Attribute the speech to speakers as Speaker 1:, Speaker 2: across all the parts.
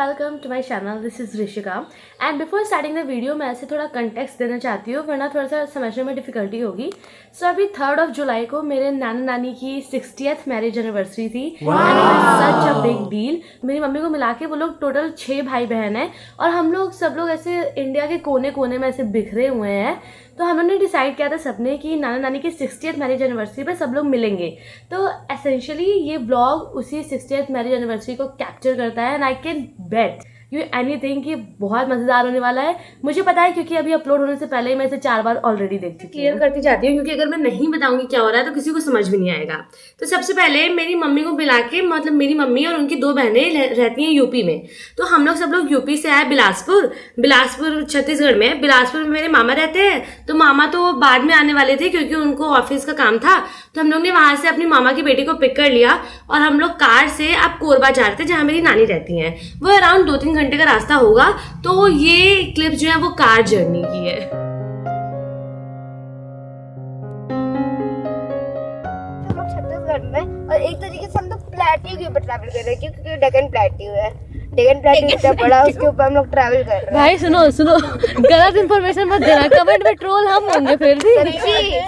Speaker 1: Welcome to my channel. This is Rishika and before starting the video मैं ऐसे थोड़ा context देना चाहती हूँ वरना थोड़ा सा समझने में डिफिकल्टी होगी। सो अभी 3 जुलाई को मेरे नाना नानी की 60th मैरिज एनिवर्सरी थी and such a big deal. मेरी मम्मी को मिला के वो लोग टोटल 6 भाई बहन हैं और हम लोग सब लोग ऐसे इंडिया के कोने कोने में ऐसे बिखरे हुए हैं। तो हम लोगों ने डिसाइड किया था सबने कि नाना नानी की 60th मैरिज एनिवर्सरी पर सब लोग मिलेंगे। तो एसेंशियली ये ब्लॉग उसी 60th मैरिज एनिवर्सरी को कैप्चर करता है and I can bet you anything कि बहुत मज़ेदार होने वाला है। मुझे पता है क्योंकि अभी अपलोड होने से पहले ही मैं इसे 4 बार ऑलरेडी देख चुकी हूँ। क्लियर करती जाती हूँ क्योंकि अगर मैं नहीं बताऊंगी क्या हो रहा है तो किसी को समझ भी नहीं आएगा। तो सबसे पहले मेरी मम्मी को मिला के मतलब मेरी मम्मी और उनकी 2 बहनें रहती हैं यूपी में। तो हम लोग सब लोग यूपी से आए बिलासपुर छत्तीसगढ़ में। बिलासपुर में मेरे मामा रहते हैं। तो मामा तो बाद में आने वाले थे क्योंकि उनको ऑफिस का काम था। तो हम लोग ने वहां से अपनी मामा की बेटी को पिक कर लिया और हम लोग कार से अब कोरबा जा रहे थे जहाँ मेरी नानी रहती हैं। वो अराउंड 2-3 घंटे का रास्ता होगा। तो ये क्लिप जो है वो कार जर्नी की है।
Speaker 2: हम लोग छत्तीसगढ़ में और एक तरीके से हम लोग प्लेट्यू के ऊपर ट्रैवल कर रहे हैं क्योंकि डेक्कन प्लेट्यू है। डेक्कन प्लेट्यू इतना बड़ा उसके ऊपर हम लोग ट्रैवल कर रहे हैं।
Speaker 1: भाई सुनो गलत इन्फॉर्मेशन मत देना। कमेंट में ट्रोल हम होंगे फिर भी।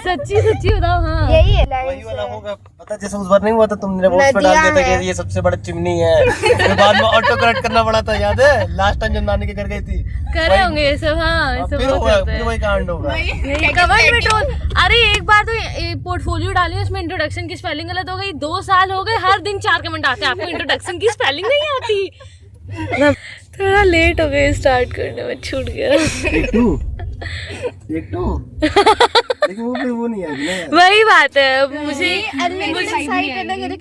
Speaker 1: सच्ची बताओ। हाँ
Speaker 2: यही है
Speaker 3: वही वाला होगा। पता जैसे उस बार नहीं हुआ था तुमने वो उस पे डाल दिया था कि ये सबसे बड़ा चिमनी है। फिर बाद में ऑटो करेक्ट करना पड़ा था, याद है? लास्ट टाइम जब नानी के घर गई थी
Speaker 1: करे होंगे ये सब। हाँ
Speaker 3: फिर वही कांड होगा।
Speaker 1: कमेंट में ट्रोल। अरे एक बार तो पोर्टफोलियो डाली उसमें इंट्रोडक्शन की स्पेलिंग गलत हो गई। 2 साल हो गए हर दिन 4 कमेंट आते हैं आपको इंट्रोडक्शन की स्पेलिंग नहीं आती। थोड़ा लेट हो गए स्टार्ट करने में, छूट गया।
Speaker 3: एक तो लेकिन वो फिर वो नहीं आएगी ना।
Speaker 1: वही बात है। मुझे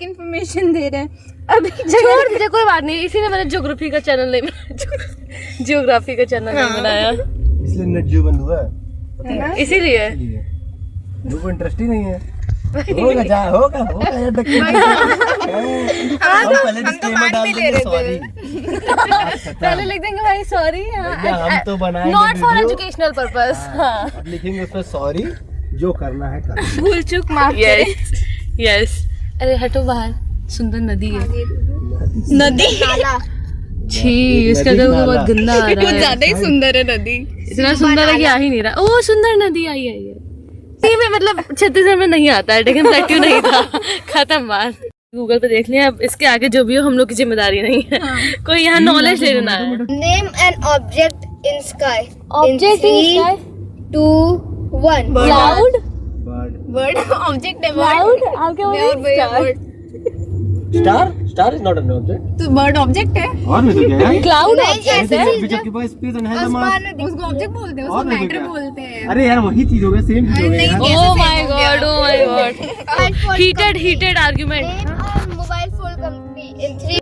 Speaker 2: इन्फॉर्मेशन दे रहे हैं अभी।
Speaker 1: छोड़ मुझे कोई बात नहीं। इसीलिए मैंने ज्योग्राफी का चैनल नहीं बनाया।
Speaker 3: इसलिए नेट जो बंद हुआ है
Speaker 1: इसीलिए
Speaker 3: वो इंटरेस्ट ही नहीं है। होगा यार पहले डिस्क्लेमर डाल देंगे सॉरी।
Speaker 1: पहले लिख देंगे भाई सॉरी।
Speaker 3: हम तो बनाएंगे
Speaker 1: नॉट फॉर एजुकेशनल पर्पस।
Speaker 3: अब लिखेंगे उसमें सॉरी, जो करना है कर।
Speaker 1: भूल चूक माफ करें। यस। अरे हटो बाहर। सुंदर नदी है। नदी छी इसका तो बहुत गंदा आ रहा है। कुछ ज्यादा ही सुंदर है नदी। इतना सुंदर है कि आ ही नहीं रहा। ओ सुंदर नदी आई है। नहीं में मतलब छत्तीसगढ़ में नहीं आता है लेकिन प्लेट्यू नहीं था। खत्म बात। गूगल पे देख लिया। अब इसके आगे जो भी हो हम लोग की जिम्मेदारी नहीं है। कोई यहाँ नॉलेज ले लेना है।
Speaker 2: Name an object in sky.
Speaker 1: Object in sky
Speaker 2: 2 1
Speaker 1: cloud.
Speaker 2: Word object है।
Speaker 1: क्लाउड आपके बोले
Speaker 3: star is not an object.
Speaker 2: तो बर्ड ऑब्जेक्ट है
Speaker 3: और नहीं तो क्या है?
Speaker 1: क्लाउड ऑब्जेक्ट है।
Speaker 3: which occupies space and has a mass।
Speaker 2: उसको ऑब्जेक्ट बोलते हैं,
Speaker 3: और
Speaker 2: उसको
Speaker 3: नहीं तो
Speaker 2: मैटर
Speaker 3: क्या?
Speaker 2: बोलते हैं।
Speaker 3: अरे यार वही चीज हो गया, सेम चीज हो गया।
Speaker 1: Oh my God heated argument.
Speaker 2: Mobile phone company इन 3।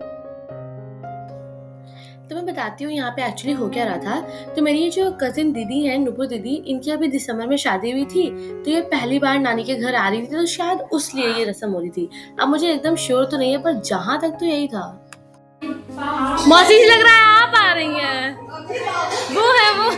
Speaker 1: तो मैं बताती हूँ यहाँ पे एक्चुअली हो क्या रहा था। तो मेरी जो कजिन दीदी है नुपुर दीदी, इनकी अभी दिसंबर में शादी हुई थी। तो ये पहली बार नानी के घर आ रही थी तो शायद उस लिए ये रस्म हो रही थी। अब मुझे एकदम श्योर तो नहीं है पर जहाँ तक तो यही था। मौसी लग रहा है आप आ रही हैं। वो है वो।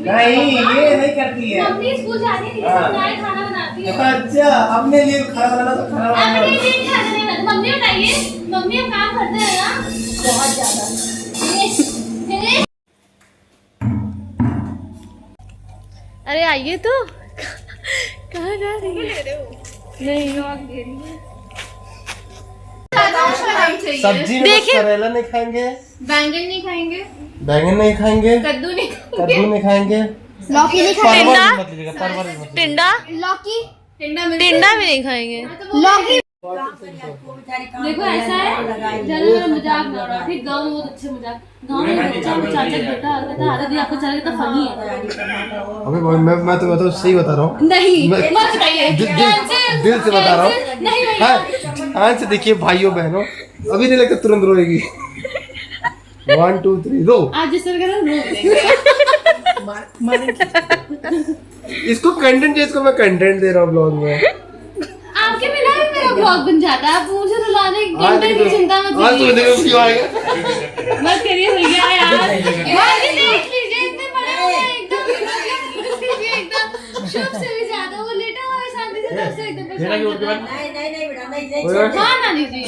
Speaker 3: नहीं ये नहीं करती है।
Speaker 1: मम्मी स्कूल जाती है खाना बनाती है।
Speaker 3: अच्छा अपने लिए खाना बनाना तो खाना बनाना।
Speaker 1: अपने लिए खाना नहीं बनाती। मम्मी बताइए, मम्मी हम काम करते हैं ना बहुत ज्यादा। अरे आइए तो। कहाँ जा रही है? नहीं
Speaker 3: सब्जी में करेला नहीं खाएंगे,
Speaker 2: बैंगन नहीं खाएंगे,
Speaker 3: बैंगन नहीं खाएंगे,
Speaker 2: कद्दू
Speaker 3: नहीं खाएंगे,
Speaker 2: लौकी नहीं खाएंगे,
Speaker 1: टिंडा
Speaker 2: लौकी
Speaker 1: टिंडा भी नहीं खाएंगे।
Speaker 2: लौकी।
Speaker 1: देखो ऐसा है जरा मजाक ना उड़ाओ ठीक। गाँव में बहुत अच्छे मजाक। गाँव में चाचा बेटा कहता आधा दिन आपको चला कितना फनी है।
Speaker 3: अबे मैं तो सही बता रहा हूँ।
Speaker 1: नहीं मत बताइए।
Speaker 3: दिल से बता रहा हूँ।
Speaker 1: नहीं भैया
Speaker 3: आज से देखिए भाइयों बहनों, अभी नहीं लगता तुरंत रोएगी। 1 2 3 रो।
Speaker 1: आज जिस तरह का रो देंगे।
Speaker 3: इसको कंटेंट चाहिए, इसको मैं कंटेंट दे रहा हूँ ब्लॉग में।
Speaker 1: आपके बिना भी मेरा ब्लॉग बन जाता है। आप मुझे आने घंटे की चिंता मत
Speaker 3: आज
Speaker 1: करिए,
Speaker 3: तो क्यों आएगा?
Speaker 1: मत करिए भैया यार। भाई देख लीजिए इतने बड़े हो गए एकदम, देख लीजिए एकदम शुभ से भी ज्यादा वो लेटा हुआ है शांति से, तब से एकदम परेशान कर रहा है।
Speaker 4: नहीं बेटा नहीं
Speaker 1: हाँ नानी जी,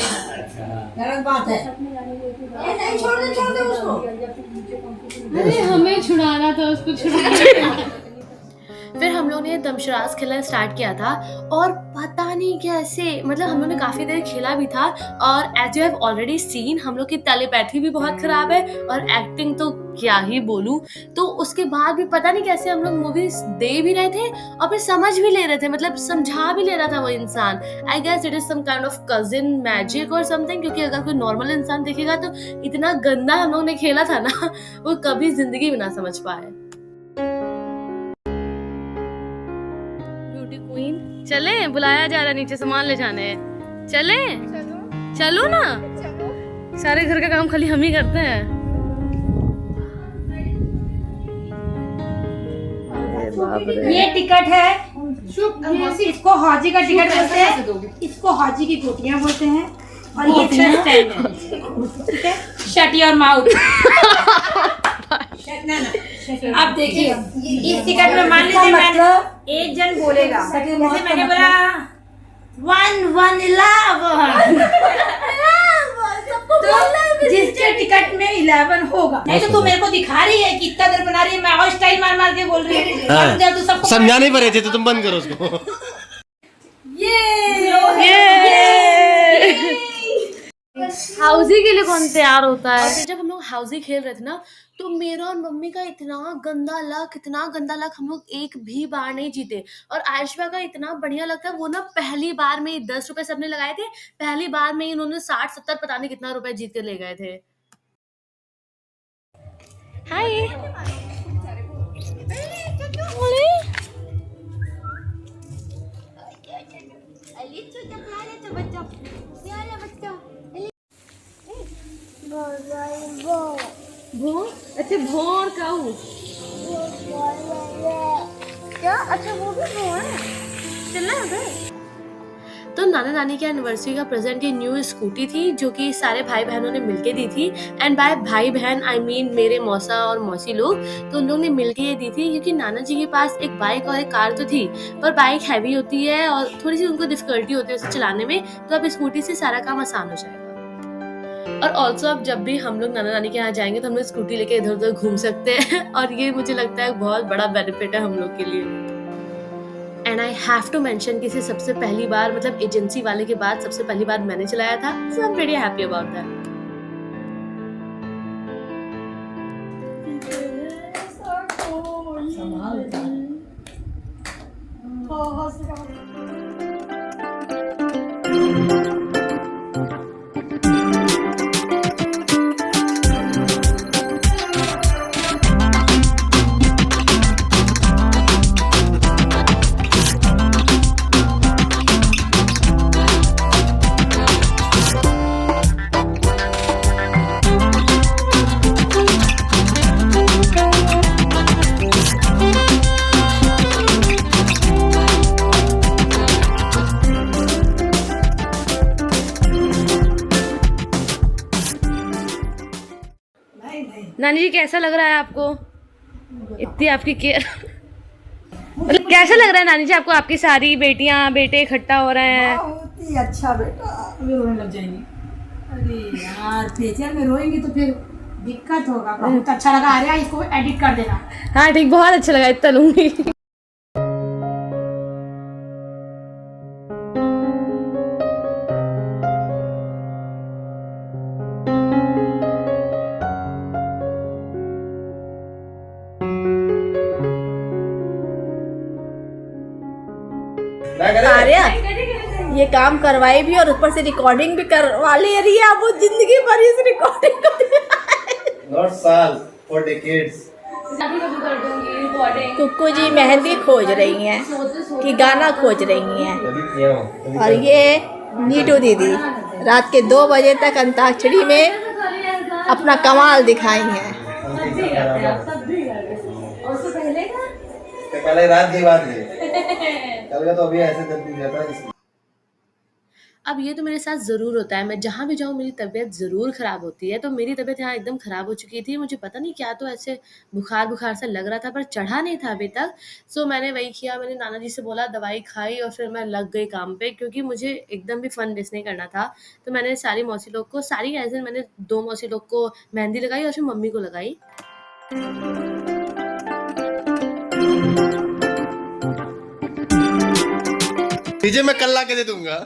Speaker 4: गलत बात है। नहीं छोड़ दे उसको।
Speaker 1: अरे हमें छुड़ाना था, उसको छुड़ाना। फिर हम लोग ने दमशराज खेलना स्टार्ट किया था और पता नहीं कैसे, मतलब हम लोग ने काफ़ी देर खेला भी था। और as you have already seen, हम लोग की टेलीपैथी भी बहुत ख़राब है और एक्टिंग तो क्या ही बोलूं। तो उसके बाद भी पता नहीं कैसे हम लोग मूवीज दे भी रहे थे और फिर समझ भी ले रहे थे, मतलब समझा भी ले रहा था वो इंसान। I guess it is some kind of cousin magic और समथिंग, क्योंकि अगर कोई नॉर्मल इंसान देखेगा तो इतना गंदा हम लोग ने खेला था ना, वो कभी जिंदगी में ना समझ पाए। क्वीन चले, बुलाया जा रहा नीचे, सामान ले जाने। चले चलो ना, सारे घर का काम खाली हम ही करते हैं।
Speaker 4: ये टिकट है, इसको हाजी का टिकट बोलते हैं, इसको हाजी की गोटियां बोलते हैं, और ये स्टैंड है, ठीक है। Shut your mouth. अब देखिए इस टिकट में मान लीजिए मतलब एक जन बोलेगा, जैसे मैंने बोला 111, तो जिसके टिकट में 11 होगा। नहीं तो तू मेरे को दिखा रही है कि इतना देर बना रही है, मैं और स्टाइल मार मार के बोल रही है। जब तू सबको
Speaker 3: समझा नहीं पा रहे थे तो तुम बंद करो उसको।
Speaker 1: हाउसी के लिए कौन तैयार होता है। और जब हम लोग हाउसी खेल रहे थे ना, तो मेरा और मम्मी का इतना गंदा लक, हम लोग एक भी बार नहीं जीते। और आयुष्मा का इतना बढ़िया लगता है, वो ना पहली बार में 10 रुपए सबने लगाए थे, पहली बार में इन्होंने 60-70 पता नहीं कितना रुपए जीत के ले गए थे। हाय भो, अच्छा भो और काऊ क्या, अच्छा वो भी भो है, चलना है। तो नाना नानी की एनिवर्सरी का प्रेजेंट ये न्यू स्कूटी थी, जो कि सारे भाई बहनों ने मिलके दी थी। एंड बाय भाई बहन आई मीन मेरे मौसा और मौसी लोग, तो उन लोग ने मिलके ये दी थी, क्योंकि नाना जी के पास एक बाइक और एक कार तो थी, पर बाइक हैवी होती है और थोड़ी सी उनको डिफिकल्टी होती है उसे चलाने में, तो अब स्कूटी से सारा काम आसान हो जाएगा। और ऑल्सो अब जब भी हम लोग नाना नानी के यहाँ जाएंगे तो हम लोग स्कूटी लेके इधर उधर घूम सकते हैं, और ये मुझे लगता है बहुत बड़ा बेनिफिट है हम लोग के लिए। And I have to mention कि इसे सबसे पहली बार, मतलब एजेंसी वाले के बाद सबसे पहली बार मैंने चलाया था, so I am very happy about that. नानी जी कैसा लग रहा है आपको, इतनी आपकी केयर, मतलब कैसा लग रहा है नानी जी आपको, आपकी सारी बेटियां बेटे इकट्ठा हो रहे हैं।
Speaker 4: बहुत ही अच्छा बेटा, अभी रोने लग जाएंगे। अरे यार फेशियल में रोएंगे तो फिर दिक्कत होगा। बहुत अच्छा लगा, आ रहा है, इसको एडिट कर देना।
Speaker 1: हाँ ठीक, बहुत अच्छा लगा, इतना लूंगी।
Speaker 5: आर्या ये काम करवाई भी और ऊपर से रिकॉर्डिंग भी करवा ले रही है। अब वो जिंदगी भर इस रिकॉर्डिंग को
Speaker 3: Not साल, for decades.
Speaker 5: कुक्कू जी मेहंदी खोज रही हैं कि गाना खोज रही हैं, और ये नीटू दीदी रात के 2 बजे तक अंताक्षरी में अपना कमाल दिखाई हैं।
Speaker 3: पहले रात की बात है, कल का तो अभी ऐसे जल्दी जाता है।
Speaker 1: अब ये तो मेरे साथ ज़रूर होता है, मैं जहाँ भी जाऊँ मेरी तबीयत ज़रूर ख़राब होती है, तो मेरी तबीयत यहाँ एकदम ख़राब हो चुकी थी, मुझे पता नहीं क्या तो ऐसे बुखार सा लग रहा था पर चढ़ा नहीं था अभी तक। सो मैंने वही किया, मैंने नाना जी से बोला, दवाई खाई और फिर मैं लग गई काम पे, क्योंकि मुझे एकदम भी फ़न मिस नहीं करना था। तो मैंने सारी मौसी लोग को, सारी एज़ इन मैंने 2 मौसी लोग को मेहंदी लगाई और फिर मम्मी को लगाई।
Speaker 3: डीजे मैं कल ला के दे दूंगा।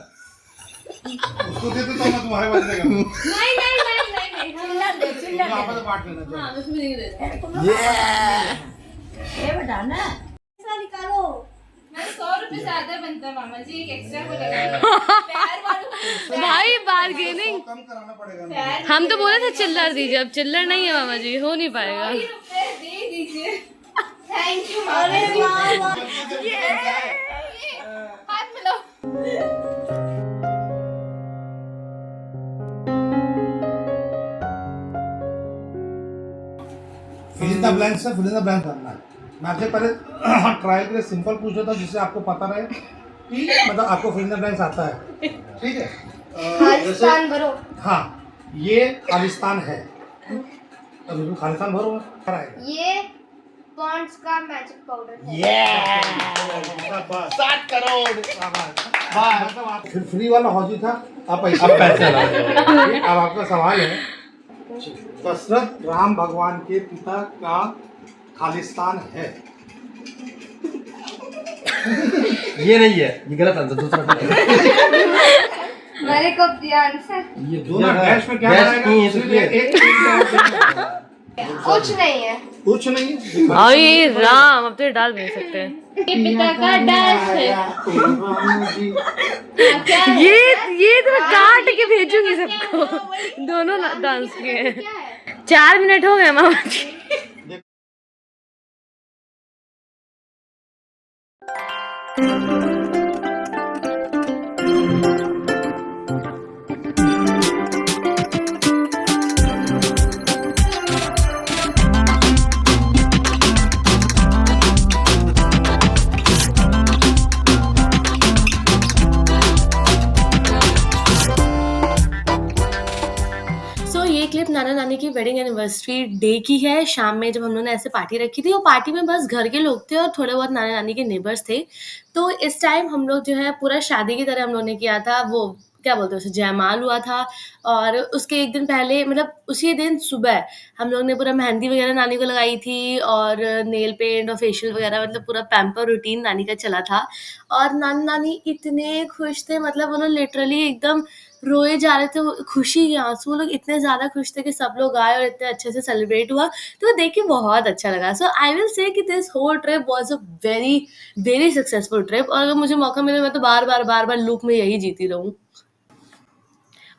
Speaker 6: उसको दे दो तो मैं तुम्हारे पास देगा।
Speaker 1: नहीं
Speaker 6: आप तो बांट लेना जो।
Speaker 1: हाँ, उसमें नहीं दे दो।
Speaker 5: ये बताना ऐसा निकालो।
Speaker 4: मैं 100 रुपए ज्यादा बनता है मामा जी, एक एक्स्ट्रा को लगाएंगे। पैर वालों
Speaker 1: भाई बार्गेनिंग
Speaker 6: कम कराना पड़ेगा ना।
Speaker 1: हम तो बोले थे चिल्लर दीजिए, अब चिल्लर नहीं है मामा जी, हो नहीं पाएगा।
Speaker 4: रुपए दे दीजिए।
Speaker 2: थैंक यू
Speaker 5: अरे वाह वाह।
Speaker 4: हाथ मिलाओ।
Speaker 6: फिल इन द ब्लैंक्स से फिल इन द ब्लैंक करना है। मैं आपसे पहले ट्रायल के लिए सिंपल पूछ रहा था जिससे आपको पता रहे कि मतलब आपको फिल इन द ब्लैंक्स आता है, ठीक है?
Speaker 2: खालिस्तान भरो।
Speaker 6: हाँ, ये खालिस्तान है, अब इसमें खालिस्तान भरो कराएगा।
Speaker 2: ये पॉन्ड्स का मैजिक पाउडर है।
Speaker 3: 60 करोड़।
Speaker 6: मतलब आप फिर फ्री वाला हौजी था, आप पैसे अब आपका सवाल है, दशरथ राम भगवान के पिता का खालिस्तान है?
Speaker 3: ये नहीं है, ये गलत आंसर, दूसरा
Speaker 2: मेरे को ध्यान से
Speaker 6: ये दोनों डैश में क्या
Speaker 3: डैश
Speaker 6: बनाएगा?
Speaker 3: नहीं है, तो
Speaker 6: इसलिए
Speaker 3: ये-
Speaker 6: एक
Speaker 2: कुछ नहीं है।
Speaker 6: कुछ नहीं है।
Speaker 1: आई राम, अब तो ये डाल नहीं सकते हैं।
Speaker 4: पिता का डैश है।
Speaker 1: ये तो मैं काट के भेजूंगी सबको। दोनों डांस किए हैं। 4 मिनट हो गए मामा जी। ये क्लिप नाना नानी की वेडिंग एनिवर्सरी डे की है। शाम में जब हम लोगों ने ऐसे पार्टी रखी थी, वो पार्टी में बस घर के लोग थे और थोड़े बहुत नाना नानी के नेबर्स थे। तो इस टाइम हम लोग जो है पूरा शादी की तरह हम लोगों ने किया था, वो क्या बोलते हैं उसे, जयमाल हुआ था। और उसके एक दिन पहले, मतलब उसी दिन सुबह हम लोग ने पूरा मेहंदी वगैरह नानी को लगाई थी और नेल पेंट और फेशियल वगैरह, मतलब पूरा पैम्पर रूटीन नानी का चला था। और नाना नानी इतने खुश थे, मतलब उन्होंने लिटरली एकदम रोए जा रहे थे, वो खुशी के आंसू, वो लोग इतने ज़्यादा खुश थे कि सब लोग आए और इतने अच्छे से सेलिब्रेट हुआ। तो वो देख के बहुत अच्छा लगा। सो आई विल से कि this whole trip was a very very successful trip, और अगर मुझे मौका मिले मैं तो बार बार लूप में यही जीती रहूँ।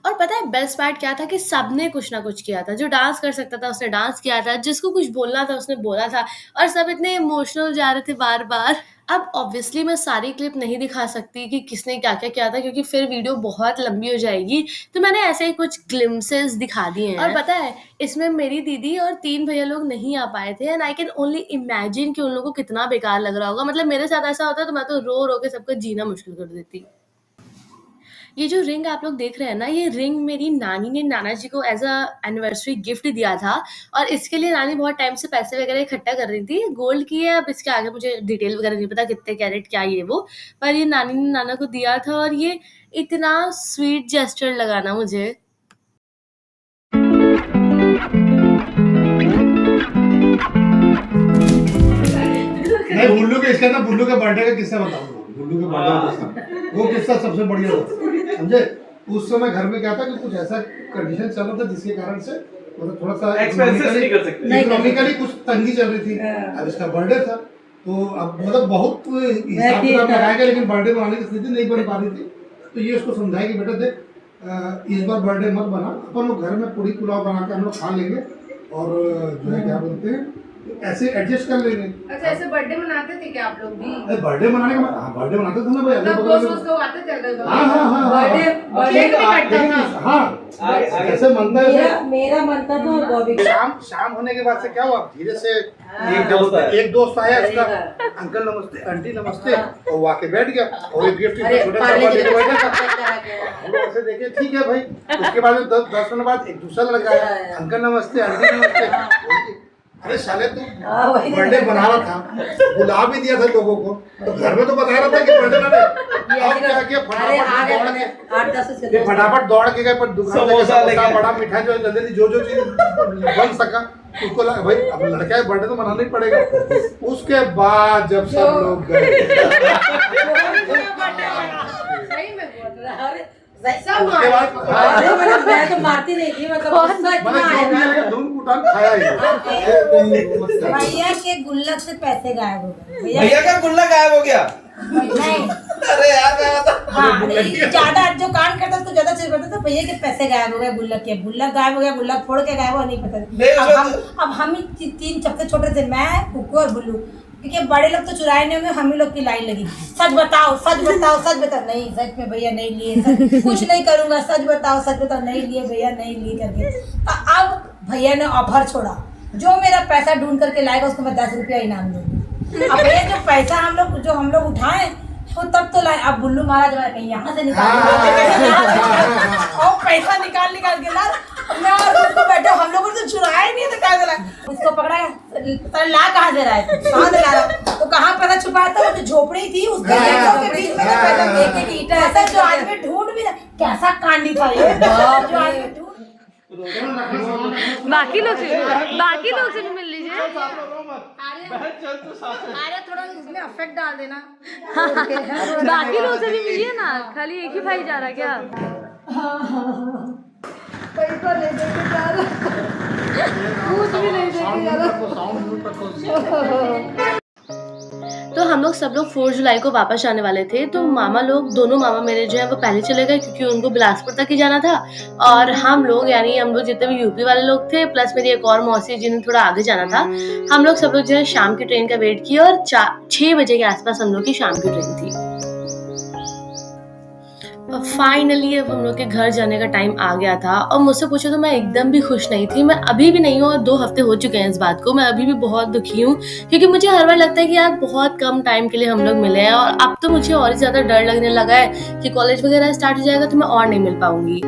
Speaker 1: और पता है बेस्ट पार्ट क्या था कि सबने कुछ ना कुछ किया था। जो डांस कर सकता था उसने डांस किया था, जिसको कुछ बोलना था उसने बोला था, और सब इतने इमोशनल जा रहे थे बार बार। अब ऑब्वियसली मैं सारी क्लिप नहीं दिखा सकती कि किसने क्या क्या किया था, क्योंकि फिर वीडियो बहुत लंबी हो जाएगी। तो मैंने ऐसे ही कुछ ग्लिम्पसेस दिखा दिए हैं। और पता है इसमें मेरी दीदी और 3 भैया लोग नहीं आ पाए थे, and I can only imagine कि उन लोगों को कितना बेकार लग रहा होगा। मतलब मेरे साथ ऐसा होता तो मैं तो रो रो के सबको जीना मुश्किल कर देती। ये जो रिंग आप लोग देख रहे हैं ना, ये रिंग मेरी नानी ने नाना जी को एज अ एनिवर्सरी गिफ्ट दिया था, और इसके लिए नानी बहुत टाइम से पैसे वगैरह इकट्ठा कर रही थी। गोल्ड की है, अब इसके आगे मुझे डिटेल वगैरह नहीं पता कितने कैरेट क्या ये वो, पर ये नानी ने नाना को दिया था, और ये इतना स्वीट जेस्चर लगा ना मुझे।
Speaker 6: नहीं, बुल्लू के इसके ना, बुल्लू के बर्थडे का किस्सा बताऊंगा। बुल्लू के बर्थडे का किस्सा, वो किस्सा सबसे बढ़िया था, समझे? उस समय घर में क्या था कि कुछ ऐसा कंडीशन चल रहा था जिसके कारण से मतलब थोड़ा सा इकोनॉमिकली कुछ तंगी चल रही थी। अब इसका बर्थडे था, तो अब मतलब बहुत हिसाब किताब लगाया गया, लेकिन बर्थडे बनाने की स्थिति नहीं बन पा रही थी। तो ये उसको समझाया कि बेटा देख, इस बार बर्थडे मत बना, अपन लोग घर में पूरी पुलाव बना के हम लोग खा लेंगे, और जो है क्या बोलते हैं, ऐसे एडजस्ट कर लेंगे।
Speaker 7: अच्छा, ऐसे बर्थडे मनाते थे क्या आप लोग भी?
Speaker 6: बर्थडे मनाने का हाँ, बर्थडे मनाते थे ना भाई, अगल बगल
Speaker 7: दोस्त लोग आते थे अगल बगल।
Speaker 6: हाँ
Speaker 7: बर्थडे भी करता था।
Speaker 6: हाँ, ऐसे मनता है।
Speaker 5: मेरा मनता था बॉबी।
Speaker 6: शाम होने के बाद से क्या हुआ, धीरे से एक दोस्त आया, उसका अंकल नमस्ते, आंटी नमस्ते, और वो आके बैठ गया, और एक गिफ्ट छोटा सा लेके बैठा था। हम लोग ऐसे देखे ठीक है भाई। उसके बाद में 10 मिनट बाद एक दूसरा लड़का आया, अंकल नमस्ते, आंटी नमस्ते। अरे साले तू बर्थडे बना रहा था, बुला भी दिया था लोगों को, तो घर में तो बता रहा था कि बर्थडे मना रहे। अब क्या किया, फटाफट दौड़ के गए, पर दुकान से बड़ा मीठा जो जल्दी जो चीज बन सका उसको भाई, अब लड़का है बर्थडे तो मनाना ही पड़ेगा। उसके बाद जब सब लोग गए,
Speaker 7: सही में बोल रहा है।
Speaker 6: उसके बाद
Speaker 4: मैं तो मारती नहीं थी, मतलब
Speaker 6: धूम कुटान खाया ही।
Speaker 4: भैया के गुल्लक से पैसे गायब हो गए।
Speaker 3: भैया का गुल्लक गायब हो गया।
Speaker 4: नहीं,
Speaker 3: अरे यार मैं बता।
Speaker 4: हाँ, ज्यादा जो काम करता उसको ज्यादा चीज करता, तो भैया के पैसे गायब हो गए, गुल्लक के, गुल्लक गायब हो गया, गुल्लक फोड़ के गायब हो, नहीं पता। अब हम ही 3 सबसे छोटे थे, मैं, कुकू और बुल्लू, क्योंकि बड़े लोग तो चुराए नहीं होंगे, हम ही लोग की लाइन लगी, सच बताओ सच बताओ सच बताओ। नहीं सच में भैया नहीं लिए, कुछ नहीं करूंगा, सच बताओ नहीं लिए भैया, नहीं लिए करके। तो अब भैया ने ऑफर छोड़ा, जो मेरा पैसा ढूंढ करके लाएगा उसको मैं 10 रुपया इनाम दूंगी। अब भैया जो पैसा हम लोग उठाए वो तब तो लाए। अब बुल्लू महाराज कहीं यहाँ से निकाल और पैसा निकाल के ला, मैं और उसको बैठे, हम लोगों ने तो चुराया ही नहीं, तो क्या करा, उसको पकड़ा, ला कहाँ से रहा है, कहाँ से ला रहा, तो कहाँ पैसा छुपाया था, वो जो झोपड़ी थी उसके बीच में पैसा देखे की ईटा, ऐसा जो आदमी ढूंढ भी ना, कैसा कांडी था ये, जो आदमी ढूंढ।
Speaker 1: बाकी लोग से भी मिल लीजिए।
Speaker 4: अरे थोड़ा इसमें अफेक्ट डाल देना।
Speaker 1: बाकी लोग से भी मिलिए ना, खाली एक ही भाई जा रहा क्या?
Speaker 5: पैसा ले देके जा रहा, कुछ भी नहीं देके जा रहा।
Speaker 1: तो हम लोग सब लोग 4 जुलाई को वापस आने वाले थे, तो मामा लोग, दोनों मामा मेरे जो है वो पहले चले गए क्योंकि उनको बिलासपुर तक ही जाना था। और हम लोग जितने भी यूपी वाले लोग थे, प्लस मेरी एक और मौसी जिन्हें थोड़ा आगे जाना था, हम लोग सब लोग जो है शाम की ट्रेन का वेट किया और 6 बजे के आसपास हम लोग की शाम की ट्रेन थी। फाइनली अब हम लोग के घर जाने का टाइम आ गया था, और मुझसे पूछो तो मैं एकदम भी खुश नहीं थी। मैं अभी भी नहीं हूँ, और 2 हफ्ते हो चुके हैं इस बात को। मैं अभी भी बहुत दुखी हूँ, क्योंकि मुझे हर बार लगता है कि यार बहुत कम टाइम के लिए हम लोग मिले हैं, और अब तो मुझे और ज्यादा डर लगने लगा है कि कॉलेज वगैरह स्टार्ट हो जाएगा तो मैं और नहीं मिल पाऊंगी।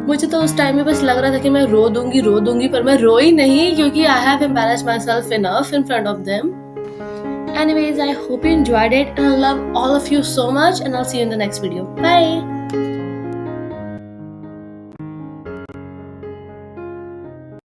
Speaker 1: मुझे तो उस टाइम में बस लग रहा था कि मैं रो दूंगी, पर मैं रोई नहीं, क्योंकि I have embarrassed myself enough in front of them. Anyways, I hope you enjoyed it, and I love all of you so much, and I'll see you in the next video. Bye.